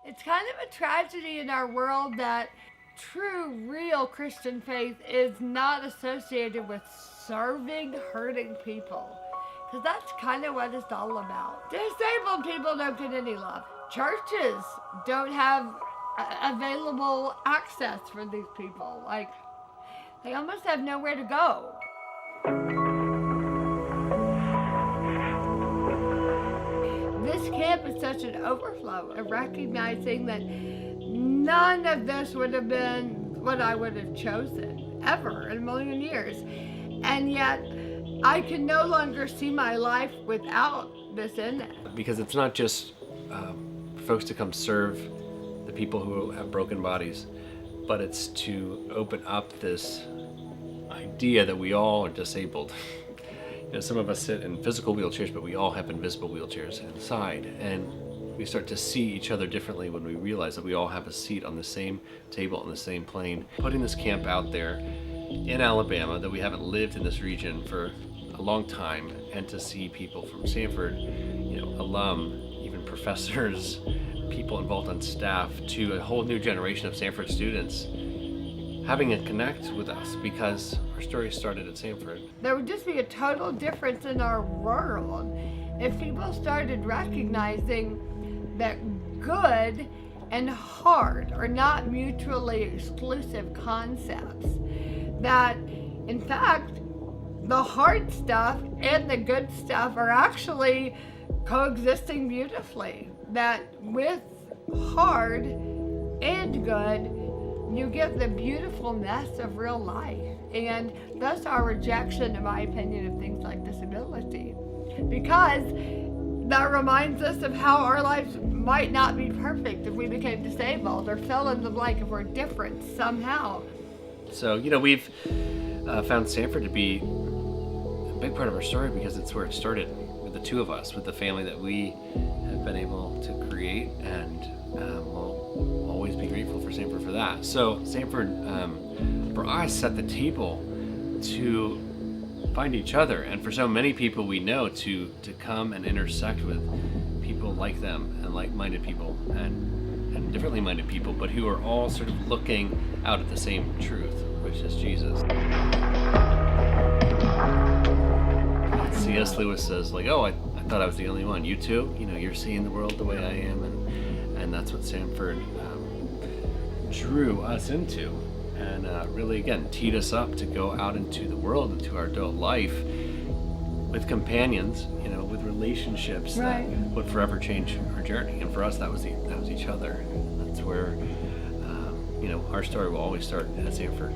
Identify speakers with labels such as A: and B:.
A: It's kind of a tragedy in our world that true, real Christian faith is not associated with serving hurting people. Because that's kind of what it's all about. Disabled people don't get any love. Churches don't have available access for these people. Like, they almost have nowhere to go. This camp is such an overflow of recognizing that none of this would have been what I would have chosen ever in a million years. And yet, I can no longer see my life without this in it.
B: Because it's not just folks to come serve the people who have broken bodies, but it's to open up this idea that we all are disabled. You know, some of us sit in physical wheelchairs, but we all have invisible wheelchairs inside, and we start to see each other differently when we realize that we all have a seat on the same table on the same plane. Putting this camp out there in Alabama, that we haven't lived in this region for a long time, and to see people from Samford, you know, alum, even professors, people involved on staff, to a whole new generation of Samford students having a connect with us because our story started at Samford.
A: There would just be a total difference in our world if people started recognizing that good and hard are not mutually exclusive concepts. That, in fact, the hard stuff and the good stuff are actually coexisting beautifully. That with hard and good, you get the beautifulness of real life. And thus our rejection, in my opinion, of things like disability. Because that reminds us of how our lives might not be perfect if we became disabled, or fill in the blank if we're different somehow.
B: So, you know, we've found Samford to be a big part of our story because it's where it started, with the two of us, with the family that we have been able to create, and we'll always be grateful for Samford for that. So Samford, for us, set the table to find each other, and for so many people we know to come and intersect with people like them, and like-minded people, and differently minded people, but who are all sort of looking out at the same truth, which is Jesus. C.S. Lewis says, like, oh, I thought I was the only one. You too? You know, you're seeing the world the way I am, and that's what Samford drew us into, and really, again, teed us up to go out into the world, into our adult life, with companions, you know, with relationships that would forever change our journey. And for us, that was each other. That's where, you know, our story will always start at Samford.